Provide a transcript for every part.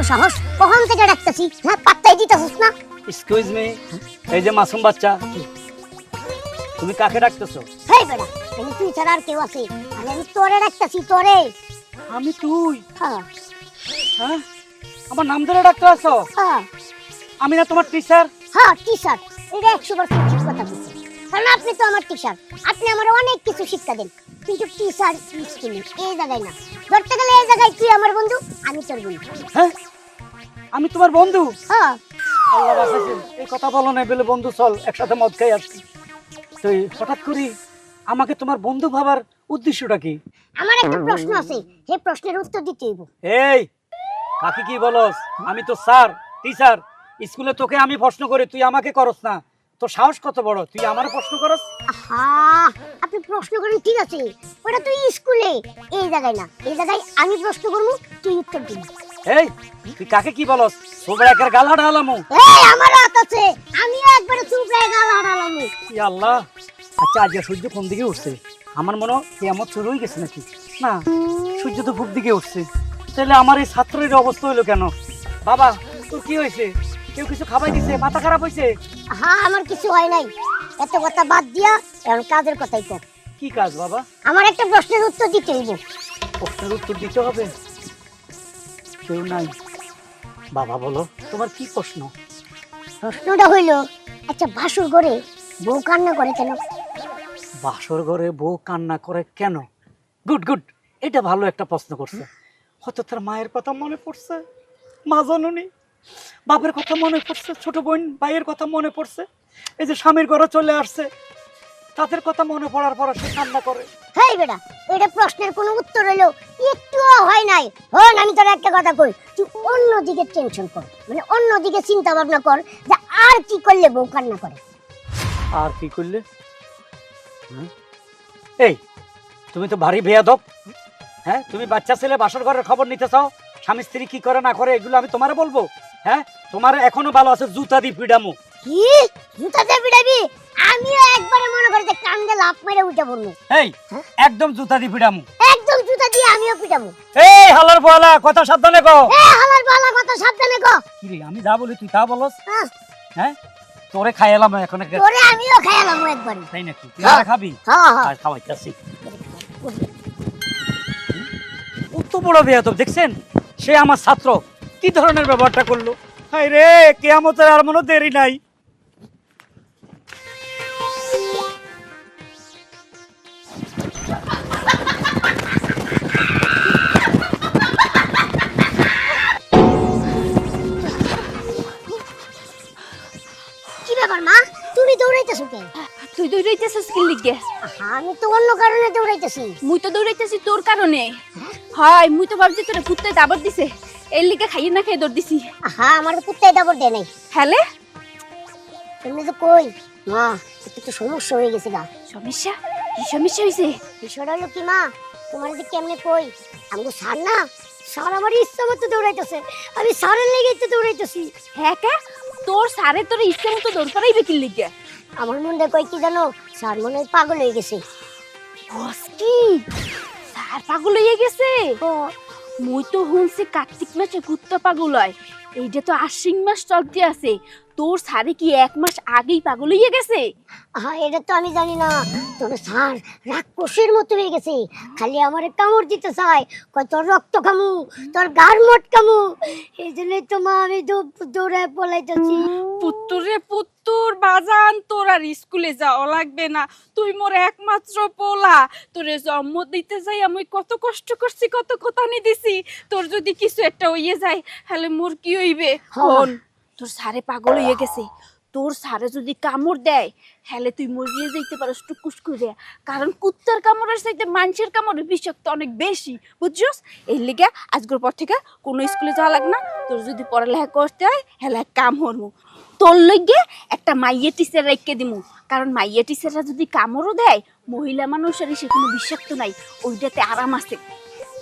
সাহস কখন থেকে ডাকতেছি, হ্যাঁ পাত্তাই দিতেছিস না। এক্সকিউজ মি, এই যে মাসুম বাচ্চা, তুমি কাকে ডাকতেছো? হেই বেটা, আমি তুই ছাড়া আর কেউ আছে? আরে আমি তোরে ডাকতেছি, তোরে। আমি তুই? হ্যাঁ হ্যাঁ, আমার নাম ধরে ডাকতে আসো? হ্যাঁ আমি না তোমার টিচার? হ্যাঁ, টিচার, এটা 100% ঠিক কথা বলছেন। কারণ আপনি তো আমার টিচার, আপনি আমার অনেক কিছু শিক্ষা দেন। কিন্তু টিচার স্কুলে এই জায়গায় না, ধরতে গেলে এই জায়গায় তুই আমার বন্ধু, আমি তোর বন্ধু। হ্যাঁ, আমি তোমার বন্ধু? হ্যাঁ আল্লাহ বাঁচাইছেন, এই কথা বলো না বলে বন্ধু চল একসাথে মদ খাই আসছি। তুই হঠাৎ করি আমাকে তোমার বন্ধু ভাবার উদ্দেশ্যটা কি? আমার একটা প্রশ্ন আছে, সেই প্রশ্নের উত্তর দিতে হইব। এই কাকে কি বলস? আমি তো স্যার, টিচার। স্কুলে তোকে আমি প্রশ্ন করি, তুই আমাকে করস না। তোর সাহস কত বড়, তুই আমার প্রশ্ন করস? আহা, আপনি প্রশ্ন করেন ঠিক আছে, ওটা তুই স্কুলে, এই জায়গায় না। এই জায়গায় আমি প্রশ্ন করবো, তুই উত্তর দিবি। এই তুই কাকে কি বলস? তোর একের গাল হালামু। এই আমার হাত আছে, আমি একবারে চুপ রে গাল হারালাম। ই আল্লাহ, আচ্ছা আজ সূর্য কোন দিকে উঠছে? আমার মনে হয় কিয়ামত শুরু হয়ে গেছে নাকি? না, সূর্য তো পূব দিকে উঠছে। তাহলে আমার এই ছাত্রের অবস্থা হইলো কেন? বাবা তোর কি হয়েছে? কেউ কিছু খাবাই দিছে? মাথা খারাপ হয়েছে? হ্যাঁ, আমার কিছু হয় নাই, এত কথা বাদ দিয়া এখন কাজের কথাই কর। কি কাজ বাবা? আমার একটা প্রশ্নের উত্তর দিতে হইব। প্রশ্নের উত্তর দিতে হবে? কেউ নাই। বাবা বলো, তোমার কি প্রশ্ন? প্রশ্নটা হইল, আচ্ছা ভাসুর ঘরে বউ কান্না করে কেন? বাসর ঘরে বউ কান্না করে কেন? গুড গুড, এটা ভালো একটা প্রশ্ন করছে। হয়তো তার মায়ের কথা মনে পড়ছে, মা জননী, বাপের কথা মনে পড়ছে, ছোট বোন ভাইয়ের কথা মনে পড়ছে, এই যে স্বামীর ঘরে চলে আসছে, তাদের কথা মনে পড়ার পর সে কান্না করে। হেই বেটা, এটা প্রশ্নের কোনো উত্তর হইলো একটুও হয় নাই। হন, আমি তোর একটা কথা কই, তুই অন্যদিকে টেনশন কর, মানে অন্যদিকে চিন্তা ভাবনা কর যে আর কি করলে বউ কান্না করে। আর কি করলে? এই তুমি তো ভারী বেয়াদব। হ্যাঁ, তুমি বাচ্চা ছেলে বাসর ঘরের খবর নিতে চাও, স্বামী স্ত্রী কি করে না করে এগুলো আমি তোমারে বলবো? হ্যাঁ, তোমার এখনো ভালো আছে জুতা দি পিডামু। কি জুতা দিয়ে পিটাবি? আমিও একবারে মনে করি যে কান্দে লাফ মেরে উঠে পড়বো। এই একদম জুতা দি পিডামু। একদম জুতা দিয়ে আমিও পিটাবো। এই হালার বলা কথা সাবধানে কও। এ হালার বালা কথা সাবধানে কও। কি রে, আমি যা বলি তুই তা বলস? হ্যাঁ, হ্যাঁ, তোরে খাইলাম এখন। তোরে আমিও খাইলাম একবারে। তাই নাকি? তুই আর খাবি? হ্যাঁ হ্যাঁ, আর খাওয়াইতাছি। কত বড় বেয়াদব দেখছেন? সে আমার ছাত্র, কি ধরনের ব্যবহারটা করলো! হাই রে, কিয়ামতের আর মনে দেরি নাই। কি ব্যাপার মা, তুমি দৌড়াইতেছো কেন? তুই দৌড়াইতেছিস কি লিগে? আমি তো অন্য কারণে দৌড়াইতেছি। মুই তো দৌড়াইতেছি তোর কারণে। হয় মুই তো ভাবছি তোরে কুত্তে দাবর দিছে, এর লিগে খাইয়ে না খেয়ে দৌড় দিছি। হ্যাঁ, আমার কুত্তাই দাবর দেয় নাই। হ্যালে তুমি তো কই মা, একটু তো সমস্যা হয়ে গেছে গা। সমস্যা? কি সমস্যা হয়েছে? বিষয়টা হলো কি মা, তোমার যে কেমনে কই, আমি তো সার না, সার আমার ইচ্ছা মতো দৌড়াইতেছে, আমি সারের লেগেই তো দৌড়াইতেছি। হ্যাঁ কে? তোর সারে তোর ইচ্ছে মতো দৌড় করাইবে কি লিগে? আমার মনে কই কি জানো, সার মনে হয় পাগল হয়ে গেছে। বস কি সার পাগল হয়ে গেছে? ও, মুই তো শুনছি কার্তিক মাসে কুত্তা পাগল হয়, এইটা তো আশ্বিন মাস চলতে আছে। তোর সারে কি 1 মাস আগেই পাগল হয়ে গেছে? হ্যাঁ এটা তো আমি জানি না, তবে সার রাক্ষসের মতো হয়ে গেছে, খালি আমারে কামড় দিতে চায়, কয় তোর রক্ত খামু, তোর গাড় মট খামু। এই জন্যই তো মা আমি দৌড়ে পলাইতেছি। পুত্তুরে পুত্তুর বাজান, তোর আর স্কুলে যাওয়া লাগবে না, তুই মোর একমাত্র পোলা। তোরে জন্ম দিতে যাই আমি কত কষ্ট করছি, কত কোতানি দিছি। তোর যদি কিছু একটা হইয়ে যায় তাহলে মোর কি হইবে? হন, তোর সারে পাগল হয়ে গেছে। তোর সারে যদি কামড় দেয় হলে তুই মরিয়ে যাইতে পারস টুকুস করে, কারণ কুত্তার কামড়ের চাইতে মানুষের কামড়ের বিষাক্ত অনেক বেশি, বুঝছস? এই লিগে আজকের পর থেকে কোনো স্কুলে যাওয়া লাগ না। তোর যদি পড়ালেখা করতে হয় হলে কাম হরমু, তোর লইগে একটা মাইয়া টিচার রেখে দিমু, কারণ মাইয়া টিচাররা যদি কামড়ও দেয় মহিলা মানুষের সে কোনো বিষাক্ত নাই, ওইটাতে আরাম আছে।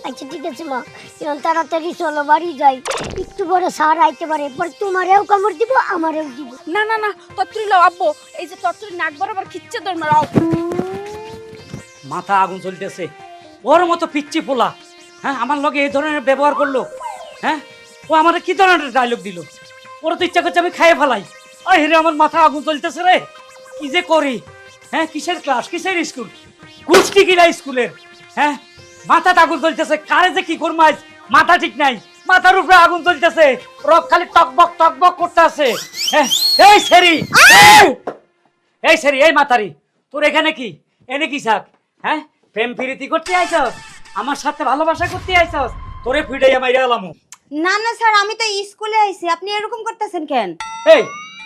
আচ্ছা ঠিক আছে মা, এখন তাড়াতাড়ি চলো বাড়ি যাই, একটু পরে সার আইতে পারে, পরে তোমারেও কামড় দিব আমারেও দিব। না না না, তত্ত্বরি লাও আব্বু, এই যে তত্ত্বরি নাক বরাবর খিচ্ছে তোর মারাও। মাথা আগুন চলতেছে, ওর মতো পিচ্ছি পোলা হ্যাঁ আমার লগে এই ধরনের ব্যবহার করলো। হ্যাঁ, ও আমার কি ধরনের ডায়লগ দিল? ওরা তো ইচ্ছা করছে আমি খাইয়ে ফেলাই। আরে রে আমার মাথা আগুন জ্বলতেছে রে, কি যে করি। হ্যাঁ, কিসের ক্লাস, কিসের স্কুল, গুষ্টি কিনা স্কুলের। হ্যাঁ, মাথাটা আগুন জ্বলতেছে, কারে যে কি করবো আজ, মাথা ঠিক নাই। মাথার উপরে আগুন জ্বলতেছে, রক খালি টকবক টকবক করতে আছে। হ্যাঁ, এই সেরি, এই সেরি, এই মাথারি, তোর এখানে কি, এনে কি শাক? হ্যাঁ, প্রেম প্রীতি করতে আইছস, আমার সাথে ভালোবাসা করতে আইছস, তোরে ফিডাইয়া মাইরা এলামু। না না স্যার, আমি তো স্কুলে আইছি, আপনি এরকম করতেছেন কেন? এই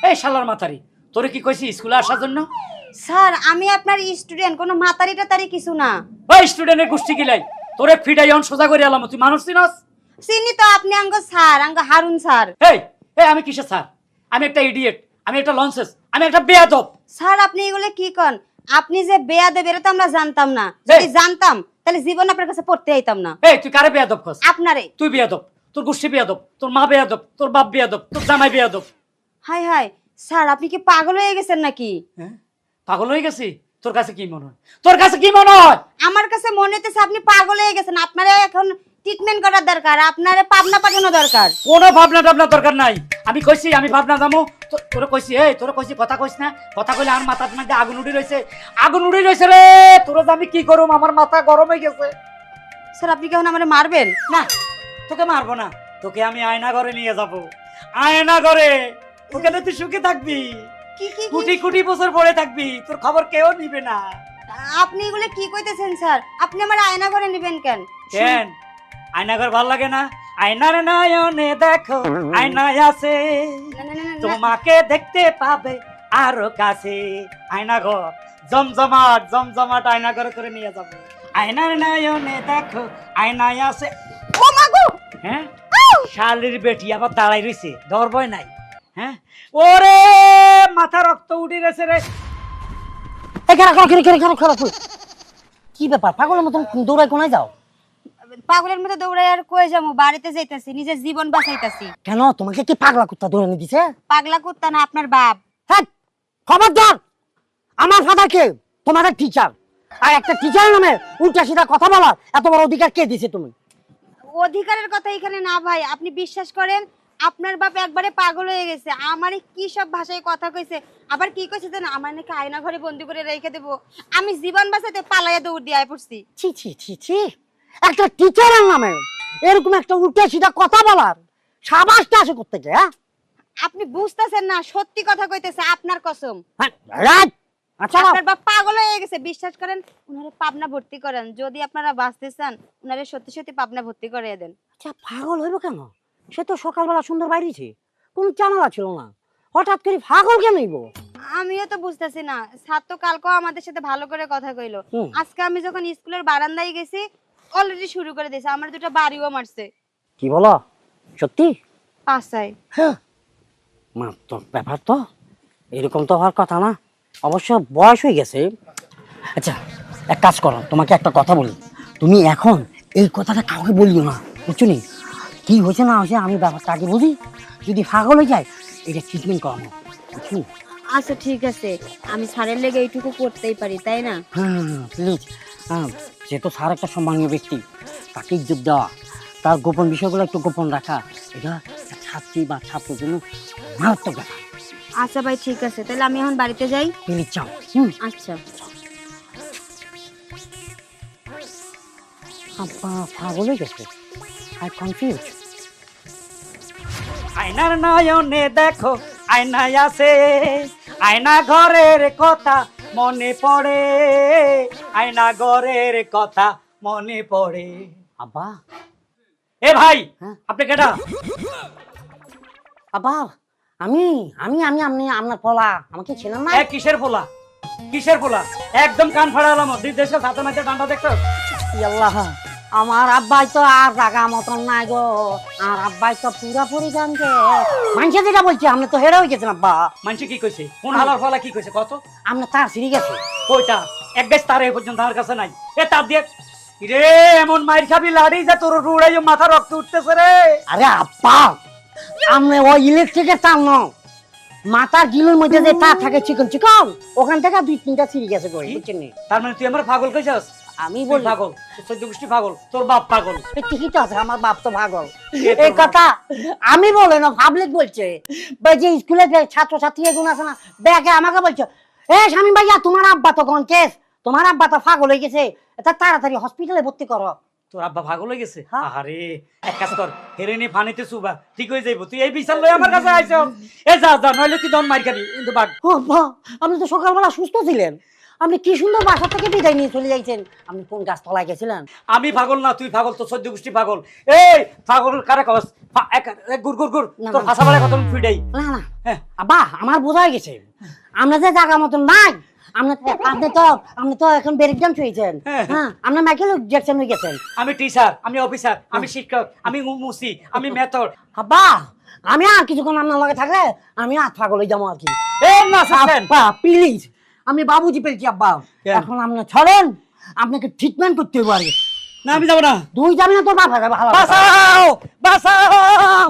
এই শালার মাথারি, তোরে কি কইছি স্কুলে আসার জন্য? স্যার আমি আপনার স্টুডেন্ট, কোনো মাতারি টাতারি কিছু না। ওই স্টুডেন্টের গোষ্ঠী কিলাই, তোরে ফিডাই অন সোজা করে এলাম। তুই মানুষ চিনস? চিনি তো, আপনি আঙ্গ স্যার, আঙ্গ হারুন স্যার। এই এই আমি কিসের স্যার? আমি একটা ইডিয়েট, আমি একটা লঞ্চেস, আমি একটা বেয়াদব। স্যার আপনি এগুলো কি কন? আপনি যে বেয়াদব এটা তো আমরা জানতাম না, যদি জানতাম তাহলে জীবন আপনার কাছে পড়তে আইতাম না। এই তুই কারে বেয়াদব কস? আপনারে। তুই বেয়াদব, তোর গোষ্ঠী বেয়াদব, তোর মা বেয়াদব, তোর বাপ বেয়াদব, তোর জামাই বেয়াদব। হাই হাই স্যার, আপনি কি পাগল হয়ে গেছেন নাকি? হ্যাঁ, পাগল হয়ে গেছি? তোর কাছে কি মনে হয়, তোর কাছে কি মনে হয়? আমার কাছে মনে হইতেছে আপনি পাগল হয়ে গেছেন। আপনারা এখন ট্রিটমেন্ট করার দরকার, আপনারে পাবনা পাঠানো দরকার। কোনো ভাবনা টাবনা দরকার নাই। আমি কইছি আমি ভাবনা দামো, তোরে কইছি, এই তোরে কইছি কথা কইস না। কথা কইলে আমার মাথার মধ্যে আগুন উড়ে রয়েছে, আগুন উড়ে রয়েছে রে। তোরে আমি কি করুম, আমার মাথা গরম হয়ে গেছে। স্যার আপনি কেমন আমারে মারবেন? না, তোকে মারবো না, তোকে আমি আয়না ঘরে নিয়ে যাব। আয়না ঘরে ওখানে তুই সুখে থাকবি, কি কি কোটি কোটি বছর পরে থাকবি, তোর খবর কেউ নিবে না। আপনি এগুলো কি কইতেছেন স্যার? আপনি আমার আয়না করে নেবেন কেন? কেন আয়নাঘর ভাল লাগে না? আয়নার নয়নে দেখো আয়নায় আছে, না, না, না, না, না। তোমাকে দেখতে পাবে আরো কাছে। আয়নাঘর জমজমাট জমজমাট আয়নাঘর করে নিয়ে যাবো। আয়নার নয়নে দেখো আয়নায় আছে। ও মা গো! হ্যাঁ, শালির বেটি আবার দাঁড়াই রইছে, ডর ভয় নাই। হ্যাঁ, ওরে মাথা রক্ত উঠে গেছে রে। কি ব্যাপার, পাগলের মতন দৌড়াই কোনায় যাও? পাগলের মতো দৌড়াই আর কই যাবো, বাড়িতে যাইতাছি, নিজের জীবন বাঁচাইতাছি। কেন, তোমাকে কি পাগলা কুত্তা ধরে নিয়ে দিছে? পাগলা কুত্তা না, আপনার বাপ। হ্যাঁ, খবরদার! আমার ফাদার কে? তোমাদের টিচার। আর একটা টিচার নামে উল্টা সিধা কথা বলার এত বড় অধিকার কে দিছে তুমি? অধিকারের কথা এখানে না ভাই, আপনি বিশ্বাস করেন আপনার বাপ একবারে পাগল হয়ে গেছে। আমারে কি সব ভাষায় কথা কইছে, আবার কি কইছে জানেন, আমার নাকি আয়না ঘরে বন্দি করে রেখে দেবো। আমি জীবন বাঁচাতে পালাইয়া দৌড় দিয়ে আয় পড়ছি। ছি ছি ছি ছি, একটা টিচারের নামে এরকম একটা উল্টা সিধা কথা বলার সাবাসটা আসে করতে গে? হ্যাঁ, আপনি বুঝতেছেন না, সত্যি কথা কইতেছে, আপনার কসম। রাইট। আচ্ছা, আপনার বাপ পাগল হয়ে গেছে, বিশ্বাস করেন। উনারে পাবনা ভর্তি করেন, যদি আপনারা বাঁচতে চান উনারে সত্যি সত্যি পাবনা ভর্তি করে দেন। আচ্ছা, পাগল হইব কেন? সে তো সকালবেলা সুন্দর বাইরেছে, কোন জানালা ছিল না, হঠাৎ করে পাগল কেন হইব? আমিও তো বুঝতেছি না। স্যার তো কালকেও আমাদের সাথে ভালো করে কথা কইলো, হুম। আজকে আমি যখন স্কুলের বারান্দায় গেছি অলরেডি শুরু করে দিয়েছে, আমার দুটো বাড়িও মারছে। কি বলো, সত্যি? পাশায় হ্যাঁ, মা তো ব্যাপার তো এরকম তো হওয়ার কথা না, অবশ্য বয়স হয়ে গেছে। আচ্ছা, এক কাজ করো, তোমাকে একটা কথা বলি, তুমি এখন এই কথাটা কাউকে বলিও না, বুঝছো নি? কি হয়েছে না হয়েছে আমি ব্যাপারটা আগে বুঝি, যদি পাগল হয়ে যায় এটা ট্রিটমেন্ট করানো, বুঝছো? আচ্ছা ঠিক আছে, আমি স্যারের লেগে এইটুকু করতেই পারি, তাই না? হ্যাঁ প্লিজ, হ্যাঁ, সে তো স্যার একটা সম্মানীয় ব্যক্তি, তাকে ইজ্জত দেওয়া, তার গোপন বিষয়গুলো একটু গোপন রাখা, এটা ছাত্রী বা ছাত্রের জন্য মারাত্মক ব্যাপার। আচ্ছা ভাই ঠিক আছে, তাহলে আমি এখন বাড়িতে যাই। প্লিজ যাও। আচ্ছা। আব্বা পাগল হয়ে গেছে, আই কনফিউজ। আয়নার নয়নে দেখো আয়নায় আছে, আয়না ঘরের কথা মনে পড়ে, আয়না ঘরের কথা মনে পড়ে। আব্বা, এ ভাই, হ্যাঁ? আপনি কেডা? আব্বা, আমি আমি আমি আপনি আপনার পোলা, আমাকে চেনেন না? এ কিসের পোলা, কিসের পোলা? একদম কান ফাড়ালাম, দুই দেশের সাথে মাঝে ডান্ডা দেখছো? আল্লাহ, আমার আব্বাই তো আর জাগা মতন নাই গো, আর আব্বাই তো পুরাপুরি জানছে। মানুষে যেটা বলছে আপনি তো হেরে হয়ে গেছেন আব্বা। মানুষ কি কইছে? কোন হালার ফলা কি কইছে কত? আপনি তার সিঁড়ি গেছে। কইটা এক গাছ তার এই পর্যন্ত আমার কাছে নাই। এ তার দিয়ে রে এমন মাইর খাবি লাড়ি যা তোর রুড়াই মাথা রক্ত উঠতেছে রে। আরে আব্বা, আপনি ওই ইলেকট্রিকের তার ন, মাথার গিলের মধ্যে যে তার থাকে চিকন চিকন, ওখান থেকে 2-3টা সিঁড়ি গেছে গো, বুঝছেন নি? তার মানে তুই আমার পাগল কইছস? আমি তুই বলি পাগল, তোর চোদ্দ গোষ্ঠী পাগল, তোর বাপ পাগল। ঠিকই তো আছে, আমার বাপ তো পাগল। কে তোর এই কথা আমি বলে না, পাবলিক বলছে। বা যে স্কুলে যে ছাত্রছাত্রী এগুলো আছে না, ব্যাগে আমাকে বলছে, এ স্বামী ভাইয়া তোমার আব্বা তো কোন কেস, তোমার আব্বা তো পাগল হয়ে গেছে, এটা তাড়াতাড়ি হসপিটালে ভর্তি করো। তোর আব্বা পাগল হয়ে গেছে? হ্যাঁ। আরে এক কাজ কর, হেরেনি পানিতে চুবা, ঠিক হয়ে যাইব। তুই এই বিচার লই আমার কাছে আইছ, এ যা যা, নইলে তুই দন মার খাবি। কিন্তু বাঘ, ও আব্বা, আপনি তো সকালবেলা সুস্থ ছিলেন, আপনি কি সুন্দর বাসা থেকে বিদায় নিয়ে চলে যাইছেন। আপনি কোন গাছতলায় গেছিলেন? আমি পাগল না, তুই পাগল, তোর চোদ্দ গোষ্ঠী পাগল। এই পাগল কারে কস? গুর গুর গুর, না, তোর না। ভাষা বলে কত ফিডাই। না না হ্যাঁ। আব্বা, আমার বোঝা হয়ে গেছে, আমরা যে জায়গা মতন নাই। আপনি তো এখন ব্রেক ডান্স হয়েছেন। হ্যাঁ। হ্যাঁ, আপনি মাইকেল জ্যাকসন হয়ে গেছেন। আমি টিচার, আমি অফিসার, আমি শিক্ষক, আমি মুসি, আমি মেথর। আব্বা, আমি আর কিছুক্ষণ আপনার লগে থাকলে আমি আর পাগল হয়ে যাবো আর কি। এ না সাসেন, আব্বা প্লিজ, আমি বাবুজি পেয়েছি আব্বা। কেন? এখন আপনি ছড়েন, আপনাকে ট্রিটমেন্ট করতে হবে আর কি। না আমি যাব না। দুই যাবি না, তোর বাপ যাবে। ভালো বাঁচাও, বাঁচাও।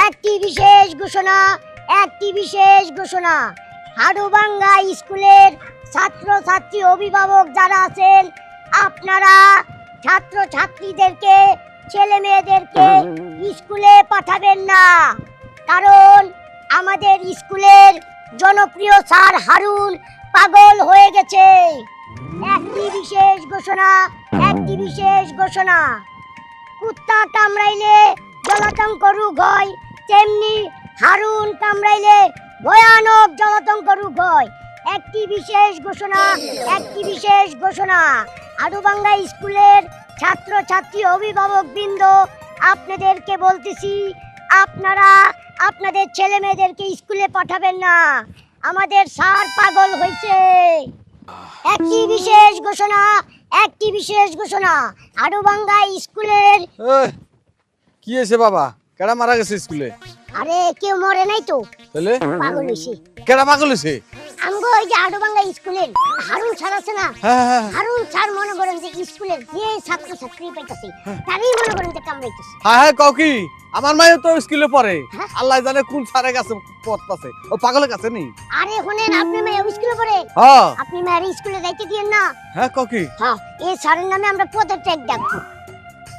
একটি বিশেষ ঘোষণা, একটি বিশেষ ঘোষণা। হাড়ুভাঙ্গা স্কুলের ছাত্রছাত্রী অভিভাবক যারা আছেন, আপনারা ছাত্রছাত্রীদেরকে, ছেলে মেয়েদেরকে স্কুলে পাঠাবেন না, কারণ আমাদের স্কুলের জনপ্রিয় স্যার হারুন পাগল হয়ে গেছে। একটি বিশেষ ঘোষণা, একটি বিশেষ ঘোষণা। কুত্তা কামড়াইলে জলাতঙ্ক রোগ হয়, তেমনি হারুন কামড়াইলে ভয়ানক জলাতঙ্ক রোগ হয়। একটি বিশেষ ঘোষণা, একটি বিশেষ ঘোষণা। হাড়ুভাঙ্গা স্কুলের ছাত্রছাত্রী অভিভাবক বৃন্দ, আপনাদেরকে বলতেছি, আপনারা আপনাদের ছেলে মেয়েদেরকে স্কুলে পাঠাবেন না, আমাদের স্যার পাগল হয়েছে। একটি বিশেষ ঘোষণা, একটি বিশেষ ঘোষণা। হাড়ুভাঙ্গা স্কুলের, এই, কি হয়েছে বাবা? কেডা মারা গেছে স্কুলে? আরে কেউ মরে নাই তো, তাহলে পাগল হয়েছে। কেডা পাগল হয়েছে? আমগো ওই যে হাড়ুভাঙ্গা স্কুলের হারুন স্যার আছে না, হ্যাঁ হ্যাঁ হারুন স্যার মনে করেন যে স্কুলের যে ছাত্রছাত্রী পাইতেছে তারই মনে করেন যে কামড়াইতেছে। হ্যাঁ হ্যাঁ, কাউ কি? আমার মায়ের তো স্কুলে পড়ে, হ্যাঁ? আল্লাহ জানে কোন স্যারের কাছে পড়তাছে। ও পাগলের কাছে নেই। আরে শুনেন, আপনি মেয়ে স্কুলে পড়ে, হ্যাঁ আপনি মেয়ের স্কুলে যাইতে দিয়েন না। হ্যাঁ, কাউ কি? হ্যাঁ, এই স্যারের নামে আমরা পদত্যাগ ডাকবো।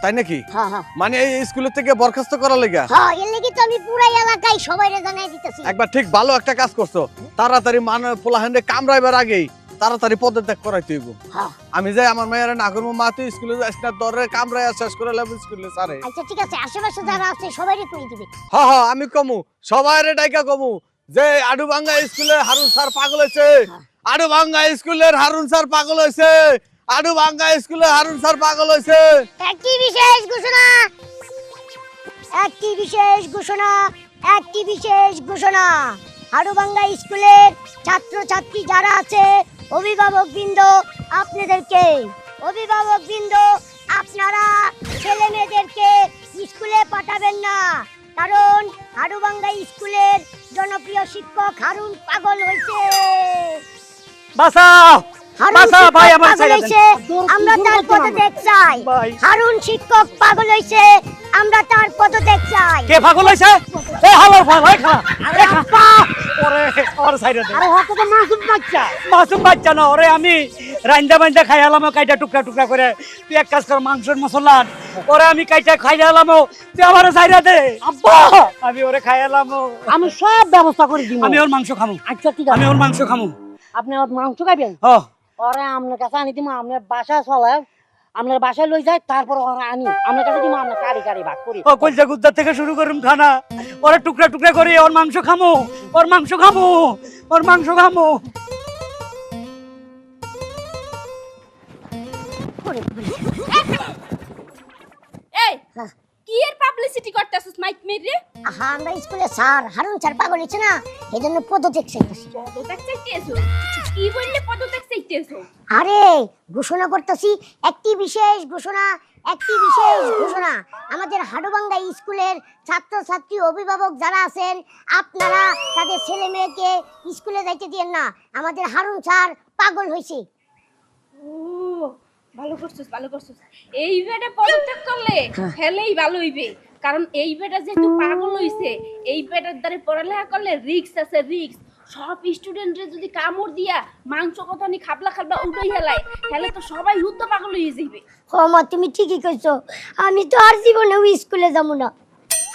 তাই নাকি? হ্যাঁ হ্যাঁ মানে এই স্কুলের থেকে বরখাস্ত করা লেগা? হ্যাঁ, এর লাগি তো আমি পুরা এলাকায় সবাইরে জানাই দিতেছি। একবার ঠিক ভালো একটা কাজ করছো, তাড়াতাড়ি মানে পোলাহান্ডে কামড়াইবার আগেই তাড়াতাড়ি পদত্যাগ করাইতে হইব। হ্যাঁ, আমি যাই আমার মায়ের না করবো, মা তুই স্কুলে যাস না, দরে কামড়াইয়া শেষ করে লাভ স্কুলে স্যারে। আচ্ছা ঠিক আছে, আশেপাশে যারা আছে সবাইরে কই দিবে। হ্যাঁ হ্যাঁ, আমি কমু, সবাইরে ডাইকা কমু যে আডুভাঙ্গা স্কুলের হারুন স্যার পাগল হয়েছে, আডুভাঙ্গা স্কুলের হারুন স্যার পাগল হয়েছে, আডুভাঙ্গা স্কুলের হারুন স্যার পাগল হয়েছে। একটি বিশেষ ঘোষণা, একটি বিশেষ ঘোষণা, একটি বিশেষ ঘোষণা। হাড়ুভাঙ্গা স্কুলের ছাত্রছাত্রী যারা আছে, অভিভাবক বৃন্দ, আপনাদেরকে, অভিভাবক বৃন্দ, আপনারা ছেলে মেয়েদেরকে স্কুলে পাঠাবেন না, কারণ হাড়ুভাঙ্গা স্কুলের জনপ্রিয় শিক্ষক হারুন পাগল হয়েছে। বাঁচাও, হারুন বাঁচাও শিক্ষক ভাই, আমার পাগল ছেড়ে দেন। হয়েছে, আমরা তার পদত্যাগ চাই। ভাই। হারুন শিক্ষক পাগল হয়েছে, আমরা তার পদত্যাগ চাই। কে পাগল হইছে? এ হালো ভাই, ভাই খা, আরে খা। ওরে ওর সাইডে দে। আরে হয়তো তো মাসুম বাচ্চা। মাসুম বাচ্চা না, ওরে আমি রাইন্দা বাইন্দা খাইয়ালাম, কাইটা টুকরা টুকরা করে। তুই এক কাজ কর, মাংসের মশলা আন। ওরে আমি কাইটা খাইয়ালাম, তুই আমারে সাইডে দে। আব্বা, আমি ওরে খাইয়ালাম, আমি সব ব্যবস্থা করে দিব। আমি ওর মাংস খামু, আচ্ছা ঠিক আমি আছে, ওর মাংস খামু। আপনি ওর মাংস খাবেন? ও ওরে আপনার কাছে আনি দিব, আপনার বাসা চলে, আপনার বাসায় লই যায়, তারপর ওরা আনি আপনার কাছে দিব, আপনার কারি কারি ভাগ করি। ও কলজা গুদ্দা থেকে শুরু করুম খানা, ওরে টুকরা টুকরা করে ওর মাংস খামু, ওর মাংস খামু, ওর মাংস খামু। এই কি এর পাবলিসিটি করতেছিস মাইক মেরে? হ্যাঁ, আমরা স্কুলে স্যার হারুন স্যার পাগল হয়েছে না, এই জন্য পদত্যাগ চাইতেছি। পদত্যাগ চাইতেছো? কি বললে পদত্যাগ চাইতেছো? আরে ঘোষণা করতেছি, একটি বিশেষ ঘোষণা, একটি বিশেষ ঘোষণা। আমাদের হাড়ুভাঙ্গা স্কুলের ছাত্রছাত্রী অভিভাবক যারা আছেন, আপনারা তাদের ছেলে মেয়েকে স্কুলে যাইতে দিয়েন না, আমাদের হারুন স্যার পাগল হয়েছে। ও ভালো করছিস, ভালো করছিস। এই বেটা পদত্যাগ করলে হেলেই ভালো হইবে, কারণ এই বেটা যেহেতু পাগল হইছে, এই বেটার দ্বারা পড়ালেখা করলে রিস্ক আছে, রিস্ক। সব স্টুডেন্টরে যদি কামড় দিয়া মাংস কথা নি খাবলা খাবলা উঠাই হেলায় তাহলে তো সবাই হুদ্দ পাগল হয়ে যাইবে। ও মা তুমি ঠিকই কইছো, আমি তো আর জীবনেও স্কুলে যাবো না।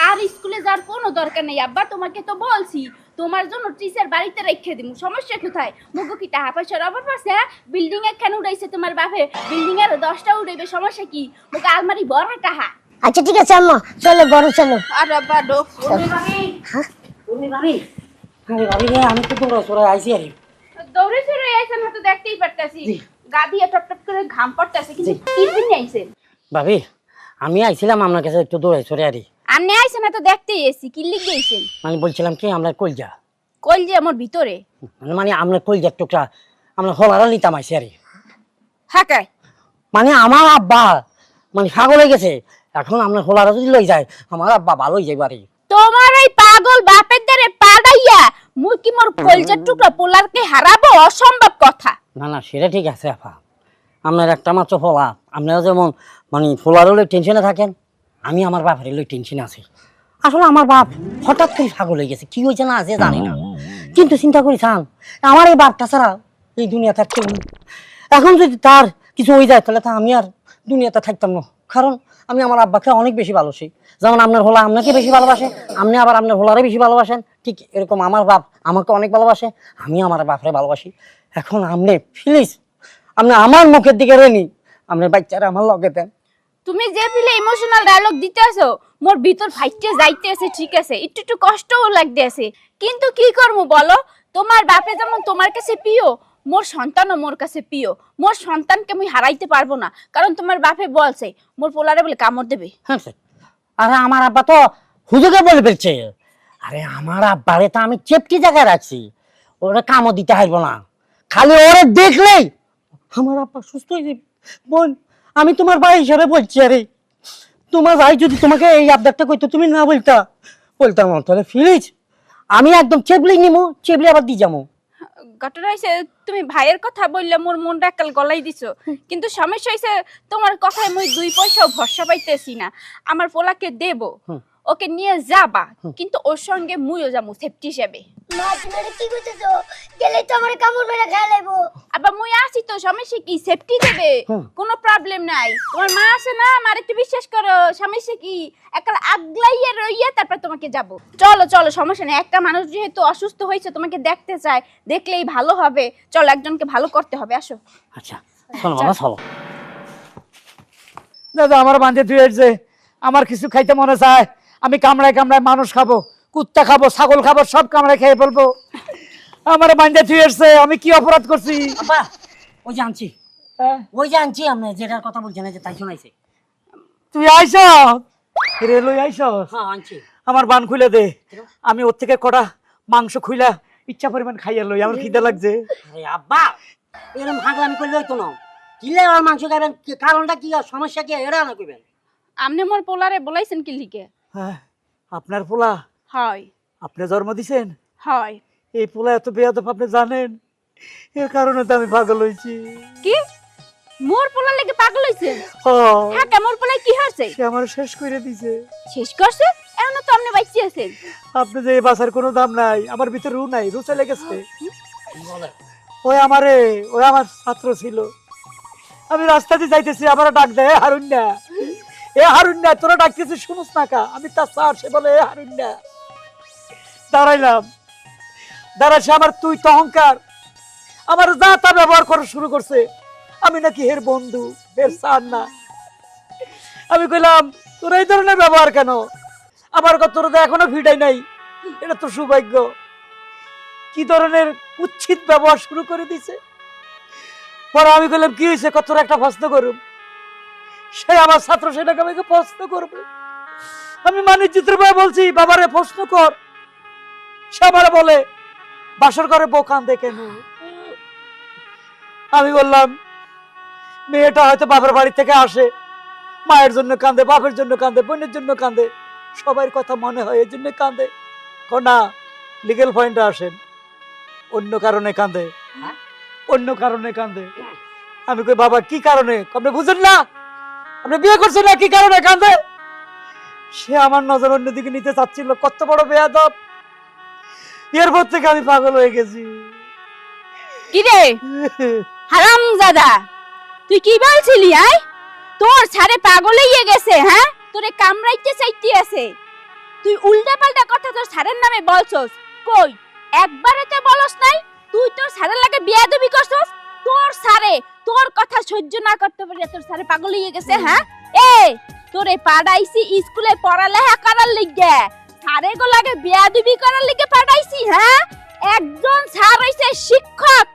আর স্কুলে যাওয়ার কোনো দরকার নেই আব্বা, তোমাকে তো বলছি তোমার জন্য টিচার বাড়িতে রেখে দিমু, সমস্যা কোথায়? মুগো কি টাকা পয়সার অভাব আছে? বিল্ডিং এ কেন উড়াইছে তোমার বাপে? বিল্ডিং এর 10টা উড়াইবে, সমস্যা কি? মুগো আলমারি বড় টাকা। আচ্ছা ঠিক আছে আম্মা, চলো ঘরে চলো। আর আব্বা ডো উনি ভাবি তুমি ভাবি, আরে ভাবি রে, আমি তো দৌড়ে চলে আইছি আরে। দৌড়ে চড়ে আইছেন, হয়তো দেখতেই পারতাছি গা দিয়ে টপ টপ করে ঘাম পড়তাছে, কিন্তু কি জন্য আইছেন? ভাবি আমি আইছিলাম আপনার কাছে একটু দৌড়ে চলে আরে। আপনি আইছেন না তো দেখতেই এসি, কি লিখে আইছেন? মানে বলছিলাম কি, আমরা কলজা কল যে আমার ভিতরে মানে আমরা কলজার টুকরা আমরা হলারা নিতাম আইছি আরে। হাকায় মানে আমার আব্বা মানে পাগল হয়ে গেছে, এখন আমরা হলারা যদি লই যায় আমার আব্বা ভালো হয়ে যাবে আরে। তোমার এই পাগল বাপের দ্বারে পাড়াইয়া মুই কি মোর কলজার টুকরা পোলারকে হারাবো? অসম্ভব কথা। না না সেটা ঠিক আছে আপা, আপনার একটা মাত্র ফলা, আপনারা যেমন মানে ফোলার হলে টেনশনে থাকেন, আমি আমার বাপের হলে টেনশনে আছি। আসলে আমার বাপ হঠাৎ করে পাগল হয়ে গেছে, কি হয়েছে না আছে জানি না, কিন্তু চিন্তা করি চান আমার এই বাপটা ছাড়া এই দুনিয়া থাকতে, এখন যদি তার কিছু হয়ে যায় তাহলে তো আমি আর দুনিয়াতে থাকতাম না, কারণ আমি আমার আব্বাকে অনেক বেশি ভালোবাসি। যেমন আপনার হোলা আপনাকে বেশি ভালোবাসে, আপনি আবার আপনার হোলারে বেশি ভালোবাসেন, ঠিক এরকম আমার বাপ আমাকে অনেক ভালোবাসে, আমি আমার বাপরে ভালোবাসি। এখন আপনি প্লিজ আপনি আমার মুখের দিকে রেনি, আপনার বাচ্চারা আমার লগে দেন। তুমি যে পিলে ইমোশনাল ডায়লগ দিতে আসো মোর ভিতর ফাইটে যাইতে আছে, ঠিক আছে একটু একটু কষ্টও লাগতে আছে, কিন্তু কি করবো বলো? তোমার বাপে যেমন তোমার কাছে প্রিয়, মোর সন্তানও মোর কাছে প্রিয়। মোর সন্তানকে আমি হারাইতে পারবো না, কারণ তোমার বাপে বলছে মোর পোলারে বলে কামড় দেবে। হ্যাঁ স্যার, আরে আমার আব্বা তো হুজুকে বলে ফেলছে, আরে আমার আব্বারে তো আমি চেপটি জায়গায় রাখছি, ওরা কামও দিতে হারবো না, খালি ওরে দেখলেই আমার আব্বা সুস্থ হয়ে যাবে। বোন আমি তোমার ভাই হিসাবে বলছি, আরে তোমার ভাই যদি তোমাকে এই আবদারটা করতো তুমি না বলতাম না, তাহলে প্লিজ আমি একদম চেপলি নিমো, চেপলি আবার দিয়ে যাবো। ঘটনা হয়েছে তুমি ভাইয়ের কথা বললে মোর মনটা একাল গলাই দিছো, কিন্তু সমস্যা হয়েছে তোমার কথায় মুই 2 পয়সাও ভরসা পাইতেছি না। আমার পোলাকে দেব, ওকে নিয়ে যাবা, কিন্তু ওর সঙ্গে মুইও যাবো সেফটি হিসেবে। মা তুমি এটা কি করতেছো? গেলে তো আমার কামড় মেরে খেয়ে নেবো। আবার মুই আসি তো, সমস্যা কি? সেফটি দেবে, কোনো প্রবলেম নাই। তোমার মা আছে না, আমার একটু বিশ্বাস করো, সমস্যা কি? একাল আগলাইয়া রইয়া তারপর তোমাকে যাব। চলো চলো, সমস্যা নেই, একটা মানুষ যেহেতু অসুস্থ হয়েছে তোমাকে দেখতে চায়, দেখলেই ভালো হবে। চলো, একজনকে ভালো করতে হবে, আসো। আচ্ছা চলো বাবা চলো। দাদা আমার বান্ধে তুই যে আমার কিছু খাইতে মনে চায়, আমি কামড়ায় কামড়ায় মানুষ খাবো, কুত্তা খাবো, ছাগল খাবো, সব কামড়ায় খেয়ে ফেলবো। আমার বান্ধে তুই এসছে, আমি কি অপরাধ করছি? আব্বা ওই যে আনছি, ওই যে আনছি, আপনি যেটার কথা বলছেন যে তাই শোনাইছে। তুই আইস রেলই আইস, হ্যাঁ আনছি। আমার বান খুলে দে, আমি ওর থেকে কটা মাংস খুইলা ইচ্ছা পরিমাণ খাইয়া লই, আমার খিদে লাগছে। আরে আব্বা এরকম হাগলামি করলে হইতো না, কিলে আর মাংস খাবেন, কারণটা কি আর সমস্যা কি এরা না কইবেন। আপনি মোর পোলারে বলাইছেন কি লিখে? হ্যাঁ, আপনার পোলা হয় আপনি জন্ম দিছেন? হয়। এই পোলা এত বেয়াদব আপনি জানেন, এর কারণে তো আমি পাগল হয়েছি। কি মোর পোলার লেগে পাগল হইছেন? ও, হ্যাঁ, কেমন পোলাই কি হয়েছে? সে আমার শেষ করে দিছে। শেষ করছে? এখনো তো আপনি বাইচি আছেন। আপনি যে এই বাসার কোনো দাম নাই, আমার ভিতরে রু নাই, রু চলে গেছে। বলে ওই আমার ছাত্র ছিল, আমি রাস্তাতে যাইতেছি, আমার ডাক দেয় হারুন্যা, এ হারুন্যা, তোরা ডাকতেছিস শুনুস না কা? আমি তার স্যার, সে বলে এ হারুন্যা। দাঁড়াইলাম, দাঁড়াচ্ছে আমার তুই তো অহংকার, আমার যা তা ব্যবহার করা শুরু করছে, আমি নাকি হের বন্ধু, হের স্যার না। আমি কইলাম তোর এই ধরনের ব্যবহার কেন? আমার কথা তোর তো এখনো ভিড়াই নাই, এটা তো সৌভাগ্য। কি ধরনের উচ্ছিত ব্যবহার শুরু করে দিছে। পরে আমি কইলাম কি হয়েছে, কত একটা প্রশ্ন করুম, সে আমার ছাত্র, সেটাকে আমাকে প্রশ্ন করবে। আমি মানিজ্যের ভাই বলছি বাবারে প্রশ্ন কর, সে আমার বলে বাসর ঘরে বউ কান্দে কেন? আমি বললাম মেয়েটা হয়তো বাবার বাড়ি থেকে আসে, মায়ের জন্য কান্দে, বাপের জন্য কান্দে, বোনের জন্য কান্দে, সবার কথা মনে হয়, এই জন্য কান্দে। না, লিগেল পয়েন্টে আসেন, অন্য কারণে কান্দে, অন্য কারণে কান্দে। আমি কই বাবা কি কারণে? আপনি বুঝেন না, আপনি বিয়ে করছেন না, কি কারণে কান্দে? সে আমার নজর অন্যদিকে নিতে চাচ্ছিল, কত বড় বেয়াদব। এরপর থেকে আমি পাগল হয়ে গেছি। কিরে হারামজাদা, তুই কি বলছিলি? আয় তোর ছাড়ে পাগল হয়ে গেছে, হ্যাঁ তোরে কামড়াইতে চাইতে আছে। তুই উল্টা পাল্টা কথা তোর ছাড়ের নামে বলছস। কই একবারে তো বলস নাই তুই তোর ছাড়ের লাগে বিয়াদবি করছস। তোর ছাড়ে তোর কথা সহ্য না করতে পারি তোর ছাড়ে পাগল হয়ে গেছে। হ্যাঁ এ তোরে পাড়াইছি স্কুলে পড়ালেখা করার লিগে, ছাড়ে গো লাগে বিয়াদবি করার লিগে পাঠাইছি। হ্যাঁ একজন স্যার হইছে শিক্ষক,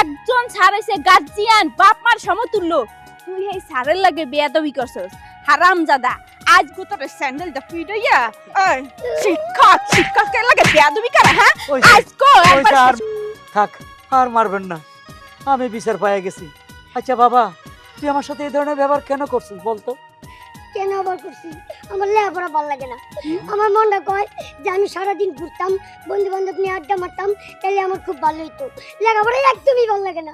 একজন স্যার হইছে গার্জিয়ান, বাপ মার সমতুল্য। তুই এই স্যারের লাগে বেয়াদবি করছস হারামজাদা। আজ গো তোর স্যান্ডেলটা পিড়াইয়া এই শিক্ষকের লাগে বেয়াদবি করে। হ্যাঁ আজ গো একবার আর থাক, আর মারবেন না, আমি বিচার পাইয়া গেছি। আচ্ছা বাবা, তুই আমার সাথে এই ধরনের ব্যবহার কেন করছিস বলতো? কেন আবার করছি? আমার লেখাপড়া ভালো লাগে না। আমার মনটা কয় যে আমি সারাদিন ঘুরতাম, বন্ধু বান্ধব নিয়ে আড্ডা মারতাম, তাহলে আমার খুব ভালো হইতো। লেখাপড়া একদমই ভালো লাগে না।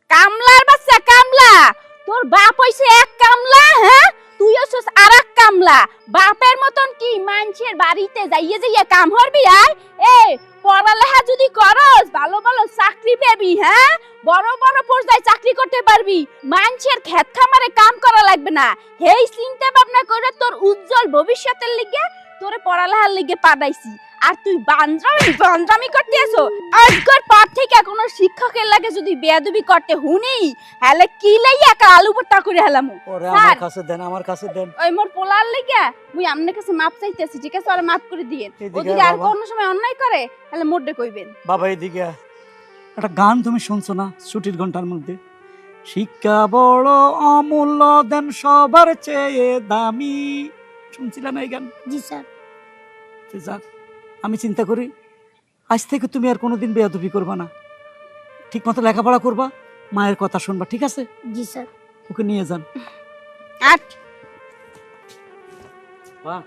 কামলার বাচ্চা কামলা, তোর বাপ হইছে এক কামলা, হ্যাঁ তুই হইছিস আরেক কামলা। বাপের মতন কি মানুষের বাড়িতে যাইয়ে যাইয়ে কাম করবি? আয় এ পড়ালেখা যদি করস ভালো ভালো চাকরি পাবি, হ্যাঁ বড় বড় পর্যায়ে চাকরি করতে পারবি, মানুষের ক্ষেত খামারে কাম করা লাগবে না। হেই চিন্তা ভাবনা করে তোর উজ্জ্বল ভবিষ্যতের লিগে তোরে পড়ালেখার লিগে পাঠাইছি। আর তুই বান্দরামি করতে আসো। আজকের পর থেকে কোনো শিক্ষকের লাগে যদি বেয়াদবি করতে হুনি, হলে কি লাইয়া একা আলু ভর্তা করে হেলামু। ওরে আমার কাছে দেন, আমার কাছে দেন। ওই মোর পোলার লিগে মুই আমনের কাছে মাপ চাইতেছি, ঠিক আছে? ওরে মাফ করে দিয়েন। ও এদিকে যদি আর বাবা। কোনো সময় অন্যায় করে তাহলে মোডে কইবেন। বাবা এদিকে আয়। একটা গান তুমি শুনছো না ছুটির ঘন্টার মধ্যে? শিক্ষা বড় অমূল্য, দেন সবার চেয়ে দামি। শুনছিলে না এই গান? জি স্যার। তুই যাক, আমি চিন্তা করি আজ থেকে তুমি আর কোনোদিন বেয়াদবি করবা না, ঠিক মতো লেখাপড়া করবা, মায়ের কথা শুনবা, ঠিক আছে? জি স্যার। ওকে নিয়ে যান। আট বাহ,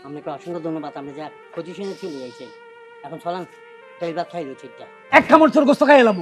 আপনাকে অসংখ্য ধন্যবাদ। আপনি যা পজিশনে চলে যাইছেন, এখন চলান তাই ভাত খাই দিচ্ছি। এক কামড় তোর গোস্ত খাই এলাম।